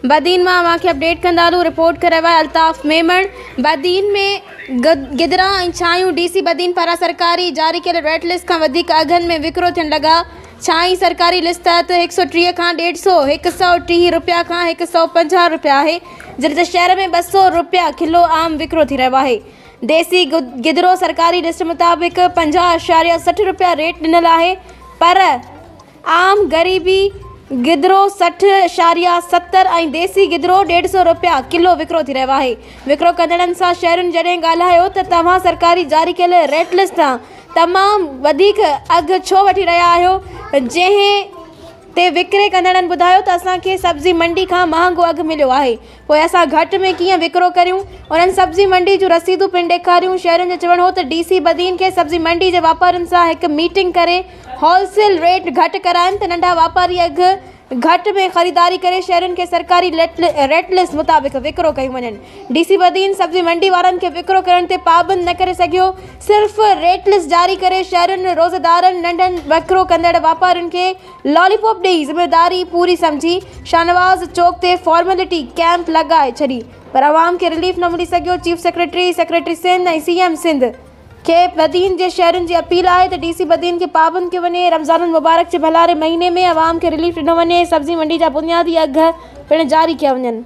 बदीन में अव्हांखे अपडेट कंदासूं। रिपोर्ट करे रहियो आहे अल्ताफ़ मेमण। बदीन में गिदरा ऐं छायूं डीसी बदीन पारां सरकारी जारी कयल रेट लिस्ट खां वधीक अघनि में विकिरो थियण लॻा। छाई सरकारी लिस्ट तहत 130 खां 150, 130 रुपया खां 150 रुपया आहे, जॾहिं त शहर में 200 रुपया किलो आम विकिरो थी रहियो आहे। देसी गिदरो सरकारी लिस्ट मुताबिक़ 50.60 रुपया रेट ॾिनल आहे, पर आम गरीबी गिदरो 60.70 ऐं देसी गिदरो 150 रुपया किलो विकिरो थी रहियो आहे। विकिरो कंदड़नि सां शहरुनि जॾहिं ॻाल्हायो त तव्हां सरकारी जारी कयल रेट लिस्ट तां तमामु वधीक अघु छो वठी रहिया आहियो, जंहिं ते विकिरे कंदड़नि ॿुधायो त असांखे सब्ज़ी मंडी खां महांगो अघु मिलियो आहे, पोइ असां घटि में कीअं विकिरो करियूं। उन्हनि सब्ज़ी मंडी जूं रसीदूं पिणु ॾेखारियूं। शहरुनि जो चवणु हो त डीसी बदीन खे सब्ज़ी मंडी जे वापारियुनि सां हिकु मीटिंग करे होलसेल रेट घटि कराइनि त नंढा वापारी अघु घटि में ख़रीदारी करे शहरुनि खे सरकारी रेट लिस्ट मुताबिक़ विकिरो कयूं वञनि। डीसी बदीन सब्ज़ी मंडी वारनि खे विकिरो करण ते पाबंद न करे सघियो। सिर्फ़ रेट लिस्ट जारी करे शहरुनि रोज़ेदारनि नंढनि विकिरो कंदड़ वापारियुनि खे लॉलीपॉप ॾेई ज़िम्मेदारी पूरी सम्झी शाहनवाज़ चौक ते फॉर्मेलिटी कैंप लॻाए छॾी, पर आवाम खे रिलीफ न मिली सघियो। चीफ सेक्रेटरी सिंध ऐं सीएम सिंध खे बदीन जे शहरुनि जी अपील आहे त डीसी बदीन खे पाबंद कयो वञे। रमज़ान मुबारक जे भलारे महीने में आवाम खे रिलीफ ॾिनो वञे। सब्ज़ी मंडी जा बुनियादी अघ पिणु जारी कया वञनि।